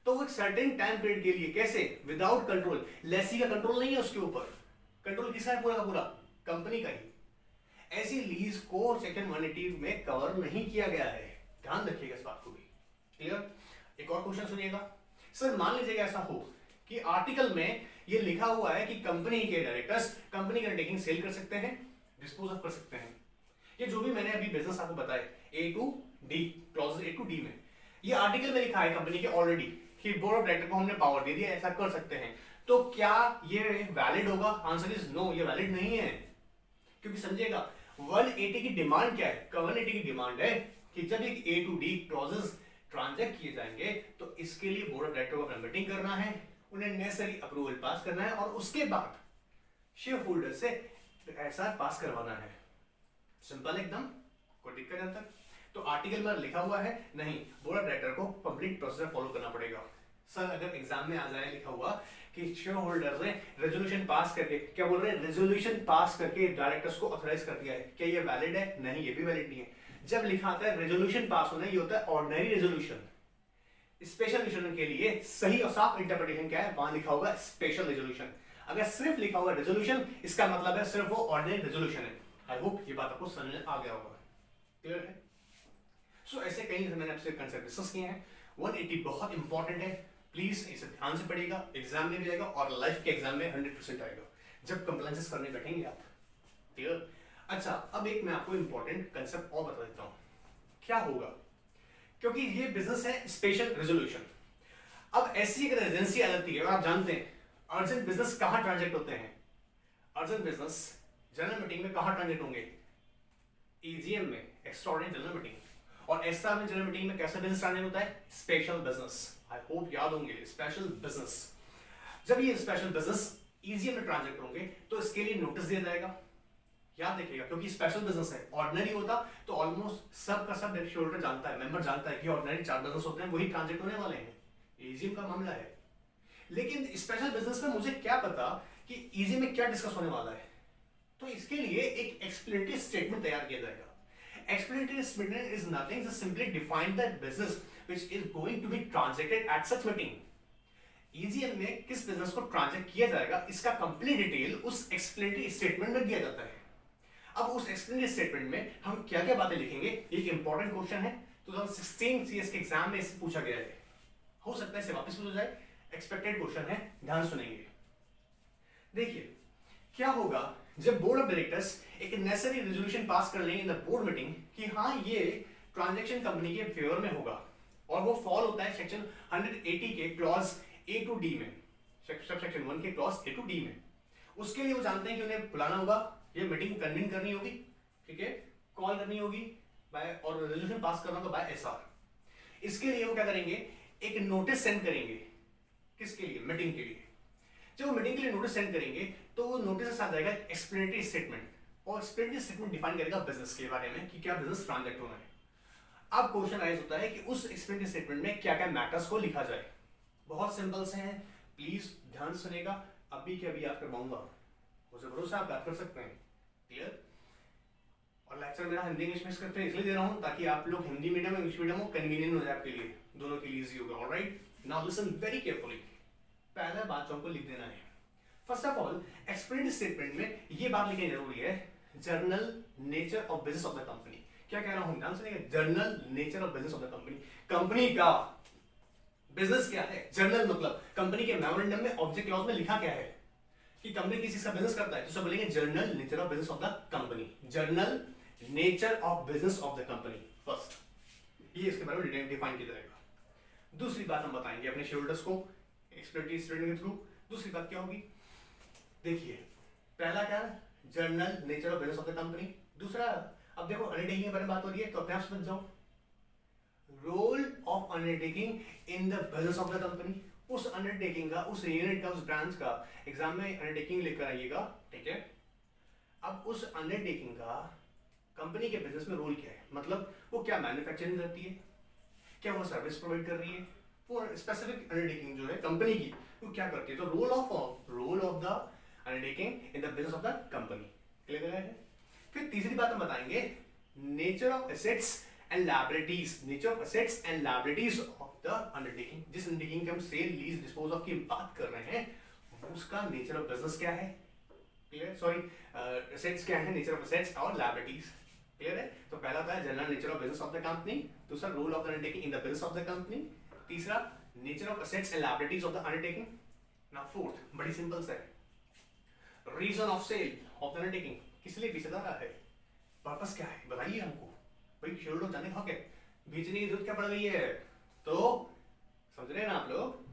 तो वो एक सर्टेन टाइम पीरियड के लिए, कैसे? विदाउट कंट्रोल, लेसी का कंट्रोल नहीं है उसके ऊपर, कंट्रोल किसका है? पूरा का पूरा कंपनी का ही। ऐसी लीज को सेक्शन 180 में कवर नहीं किया गया है, ध्यान रखिएगा इस बात को भी। क्लियर? एक और क्वेश्चन सुनिएगा। सर मान लीजिएगा ऐसा हो कि आर्टिकल में ये लिखा हुआ है कि कंपनी के डायरेक्टर्स कंपनी का अंडरटेकिंग सेल कर सकते हैं, डिस्पोज ऑफ कर सकते हैं। ये जो भी मैंने अभी बिजनेस आपको बताए A to D, clause A to D में, ये आर्टिकल में लिखा है कंपनी के ऑलरेडी कि बोर्ड ऑफ डायरेक्टर को हमने पावर दे दिया, ऐसा कर सकते हैं। तो क्या ये वैलिड होगा? आंसर इज नो, ये वैलिड नहीं है। क्योंकि समझिएगा 180 की डिमांड क्या है? 180 की डिमांड है कि जब एक ए टू डी क्लॉजेस ट्रांजैक्ट किए जाएंगे तो इसके लिए बोर्ड ऑफ डायरेक्टर को मीटिंग करना है, उन्हें नेसेसरी अप्रूवल पास करना है और उसके बाद शेयर होल्डर से ऐसा पास करवाना है। सिंपल एकदम, कोई दिक्कत है तक? तो आर्टिकल में लिखा हुआ है नहीं, बोर्ड ऑफ डायरेक्टर को कंप्लीट प्रोसीजर फॉलो करना पड़ेगा। सर अगर एग्जाम में आ जाए लिखा हुआ कि शेयर होल्डर ने रेजोल्यूशन पास करके, क्या बोल रहे हैं? रेजोल्यूशन पास करके डायरेक्टर्स को ऑथराइज कर दिया है, क्या ये वैलिड है? नहीं, ये भी वैलिड नहीं है। जब लिखा आता है रेजोल्यूशन पास होना, ये होता है ऑर्डिनरी रेजोल्यूशन। स्पेशल रेजोल्यूशन के लिए सही और साफ इंटरप्रिटेशन क्या है? वहां लिखा होगा स्पेशल रेजोल्यूशन। अगर सिर्फ लिखा हुआ रेजोल्यूशन, इसका मतलब है सिर्फ वो ऑर्डिनरी रेजोल्यूशन है। आई होप ये बात आपको समझ आ गया होगा। क्लियर है? सो ऐसे कई मैंने आपसे कंसेप्ट डिस्कस किए हैं। 180 बहुत इंपॉर्टेंट है, प्लीज इसे ध्यान से पढ़िएगा, एग्जाम में भी आएगा और लाइफ के एग्जाम में 100% आएगा जब कंप्लायंसेस करने बैठेंगे आप। क्लियर? अच्छा, अब एक मैं आपको इंपॉर्टेंट कंसेप्ट और बता देता हूं। क्या होगा? क्योंकि ये बिजनेस है स्पेशल रेजोल्यूशन। अब ऐसी एक एजेंसी आ जाती है, और आप जानते हैं अर्जेंट बिजनेस कहां ट्रांजैक्ट होते हैं? अर्जेंट बिजनेस जनरल मीटिंग में कहां ट्रांजैक्ट होंगे? ईजीएम में, एक्स्ट्राऑर्डिनरी जनरल मीटिंग। और एसआर में जनरल मीटिंग में कैसा बिजनेस ट्रांजैक्ट होता है? Special business. आई होप याद होंगे, स्पेशल बिजनेस। जब ये स्पेशल बिजनेस ईजीएम में ट्रांजैक्ट होंगे तो इसके लिए नोटिस दिया जाएगा। याद रखिएगा, क्योंकि स्पेशल बिजनेस है। ऑर्डिनरी होता तो ऑलमोस्ट सब का सब शेयर होल्डर जानता है, मेंबर जानता है कि ऑर्डिनरी 4 बिजनेस होते हैं, वही ट्रांजैक्ट होने वाले हैं। ईजीएम का मामला है। लेकिन स्पेशल बिजनेस में मुझे क्या पता कि ईजीएम में क्या डिस्कस होने वाला है? तो इसके लिए एक एक्सप्लेनेटरी स्टेटमेंट तैयार किया जाएगा। Explanatory statement is nothing, just simply define the business which is going to be transacted at such meeting. EGM में किस बिजनेस को ट्रांजैक्ट किया जाएगा, इसका कंप्लीट डिटेल उस एक्सप्लेनेटरी स्टेटमेंट में दिया जाता है। अब उस एक्सप्लेनेटरी स्टेटमेंट में हम क्या क्या बातें लिखेंगे? एक इंपॉर्टेंट क्वेश्चन है, 2016 सीएस के एग्जाम में इससे पूछा गया है, हो सकता है इसे वापस पूछा जाए। एक्सपेक्टेड क्वेश्चन है, ध्यान सुनेंगे। देखिए क्या होगा जब बोर्ड ऑफ डायरेक्टर्स एक नेसेसरी रेजोल्यूशन पास कर लेंगे इन द बोर्ड मीटिंग कि हाँ ये ट्रांजैक्शन कंपनी के फेवर में होगा, और वो फॉल होता है सेक्शन 180 के क्लॉज ए टू डी में, सब सेक्शन 1 के क्लॉज ए टू डी में। उसके लिए वो जानते हैं कि उन्हें बुलाना होगा, ये मीटिंग कन्वीन करनी होगी, ठीक है, कॉल करनी होगी बाय, और रेजोल्यूशन पास करना होगा बाय एसआर। इसके लिए वो क्या करेंगे? एक नोटिस सेंड करेंगे। किसके लिए? मीटिंग के लिए। जब वो मीटिंग के लिए नोटिस सेंड करेंगे तो वो नोटिस के साथ आएगा एक्सप्लेनेटरी स्टेटमेंट, और एक्सप्लेनेटरी स्टेटमेंट डिफाइन करेगा बिजनेस के बारे में कि क्या बिजनेस ट्रांजैक्ट होना है। अब क्वेश्चन राइज होता है कि उस एक्सप्लेनेटरी स्टेटमेंट में क्या क्या मैटर्स को लिखा जाए। बहुत सिंपल से हैं, प्लीज ध्यान सुनेगा, अभी के अभी याद करवाऊंगा, मुझे भरोसा आप याद कर सकते हैं। क्लियर? और लेक्चर मेरा हिंदी इंग्लिश मिक्स करते हैं इसलिए दे रहा हूं ताकि आप लोग हिंदी मीडियम और इंग्लिश मीडियम हो, कन्वीनियंट हो जाए आपके लिए, दोनों के लिए इजी होगा। Alright, now listen very carefully. पहला बात जो हमको लिख देना है, first of all explanatory statement में ये बात लिखनी जरूरी है, journal nature of business of the company. क्या कह रहा हूं, ध्यान सुनिएगा, journal nature of business of the company. Company का बिजनेस क्या है? जर्नल मतलब कंपनी के मेमोरेंडम में ऑब्जेक्ट क्लॉज में लिखा क्या है कि कंपनी किसी का बिजनेस करता है, तो सब बोलेंगे journal nature of business of the company. Journal nature of business of the company first, ये इसके बारे में डिफाइन किया जाएगा। दूसरी बात हम बताएंगे अपने शेयर होल्डर्स को एक्सप्लेनेटरी स्टेटमेंट के थ्रू। दूसरी बात क्या होगी? देखिए पहला क्या है? Journal nature of business of the company. दूसरा, अब देखो अंडरटेकिंग के बारे में बात हो रही है तो अपने आप समझ जाओ, role of undertaking in the business of the company. उस अंडरटेकिंग का, उस यूनिट का, उस ब्रांच का, एग्जाम में अंडरटेकिंग लेकर आइएगा, ठीक है। अब उस अंडरटेकिंग का कंपनी के बिजनेस में रोल क्या है, मतलब वो क्या मैन्युफैक्चरिंग करती है, क्या वो सर्विस प्रोवाइड कर रही है, वो स्पेसिफिक अंडरटेकिंग जो है कंपनी की वो क्या करती है। तो role of the undertaking in the business of the company, clear है। फिर तीसरी बात हम बताएंगे, nature of assets and liabilities. Nature of assets and liabilities of the undertaking. जिस अंडरटेकिंग की हम सेल, लीज, डिस्पोज ऑफ की बात कर रहे हैं, उसका नेचर ऑफ बिजनेस क्या है, क्लियर। सॉरी, एसेट्स क्या है, नेचर ऑफ एसेट्स और लायबिलिटीज, क्लियर है। तो पहला था general nature of business of the company, दूसरा role of the undertaking in the business of the company, तीसरा nature of assets and liabilities of the undertaking. Now fourth, बड़ी सिंपल सा है, reason of sale of the undertaking. किस लिए बेचा जा रहा है, पर्पस क्या है, बताइए हमको भाई। शेयर लोग जाने के बेचने की जरूरत क्या पड़ गई है, तो समझ रहे हैं ना आप लोग,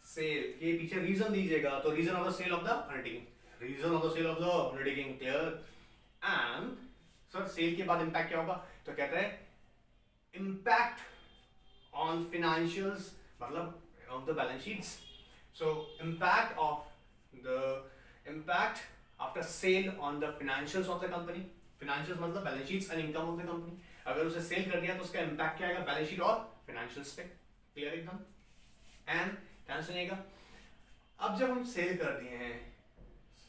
सेल के पीछे रीजन दीजिएगा। तो reason of the sale of the undertaking, reason of the sale of the undertaking, clear. And sir sale के बाद इंपैक्ट क्या होगा, तो कहते हैं इंपैक्ट ऑन फिनेंशियल्स, मतलब of the balance sheets. So impact of the impact after sale on the financials of the company. Financials मतलब balance sheets and income of the company. अगर उसे सेल कर दिया तो उसका इंपैक्ट क्या आएगा, बैलेंस शीट और फिनेंशियल्स पे, क्लियर एकदम। एंड ध्यान सुनिएगा, अब जब हम सेल कर दिए हैं,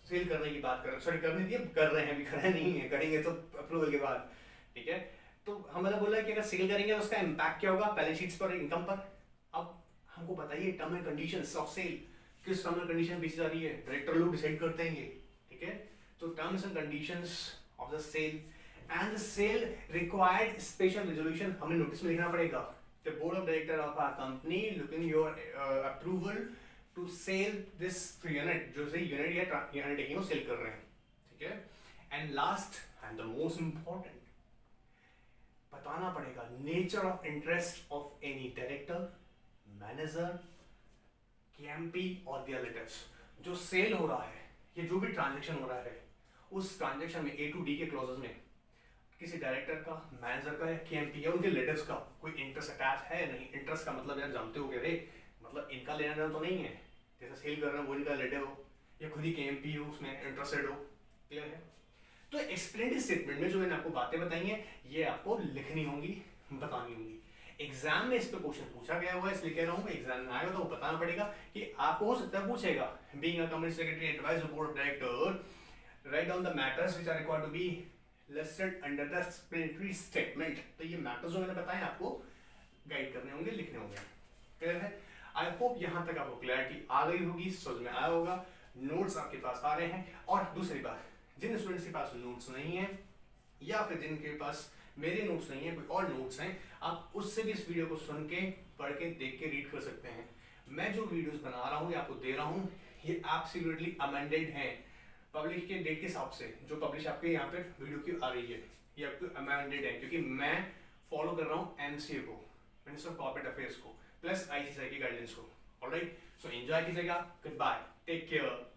सेल करने की बात कर रहे हैं, सॉरी करने दिए, कर रहे हैं, अभी कर रहे नहीं है, करेंगे तो अप्रूवल के बाद, ठीक है। तो हमारा बोला है कि अगर सेल करेंगे तो उसका इंपैक्ट क्या होगा, बैलेंस शीट्स पर, इनकम पर। अब हमको बताइए term and conditions of sale, किस टर्म एंड कंडीशन बेची जा रही है, डायरेक्टर लोग डिसाइड करते हैं ये, ठीक है। तो terms and conditions of the sale and the sale required special resolution, हमें नोटिस में लिखना पड़ेगा। The board of director of our company looking your approval to sell this unit, जो से यूनिट या अंडरटेकिंग को सेल कर रहे हैं, ठीक है। And last and the most important, बताना पड़ेगा nature of interest of any director, manager, KMP और देयर रिलेटिव्स। जो सेल हो रहा है, ये जो भी ट्रांजैक्शन हो रहा है, उस ट्रांजैक्शन में ए टू डी के क्लॉजेस में किसी डायरेक्टर का, मैनेजर का या केएमपी या उनके रिलेटिव्स का कोई इंटरेस्ट अटैच है नहीं। इंटरेस्ट का मतलब यार जानते हो रे, मतलब इनका लेना देना तो नहीं है, जैसे सेल कर रहे हैं वो इनका रिलेटिव हो या खुद ही केएमपी हो, उसमें इंटरेस्टेड हो, क्लियर है। तो एक्सप्लेनेटरी स्टेटमेंट में जो मैंने आपको बातें बताई हैं, ये आपको लिखनी होंगी, बतानी होंगी। एग्जाम में इस पे क्वेश्चन पूछा गया हुआ है, इसलिए कह रहा हूँ एग्जाम में आएगा तो वो बताना पड़ेगा कि आपको हो सकता है पूछेगा, being a company secretary advise the board of director write down the matters which are required to be listed under the explanatory statement. तो ये मैटर्स जो मैंने बताए आपको गाइड करने होंगे, लिखने होंगे, क्लियर है। आई होप यहाँ तक आपको क्लैरिटी आ गई होगी, समझ में आया होगा, नोट्स आपके पास आ रहे हैं। और दूसरी बात, जिन स्टूडेंट्स के पास नोट्स नहीं है या फिर जिनके पास मेरे नोट्स नहीं है, कोई और नोट्स हैं, आप उससे भी इस वीडियो को सुन के, पढ़ के, देख के रीड कर सकते हैं। मैं जो वीडियोस बना रहा हूँ या आपको दे रहा हूँ, ये एब्सोल्युटली अमेंडेड है पब्लिश के डेट के हिसाब से। जो पब्लिश आपके यहाँ पे वीडियो की आ रही है, ये आपको अमेंडेड है, क्योंकि मैं फॉलो कर रहा हूँ एमसीए को, मिनिस्टर ऑफ कॉर्पोरेट अफेयर्स को, प्लस आईसीसीआई की गाइडेंस को। ऑलराइट, सो एंजॉय कीजिएगा। Goodbye, take care.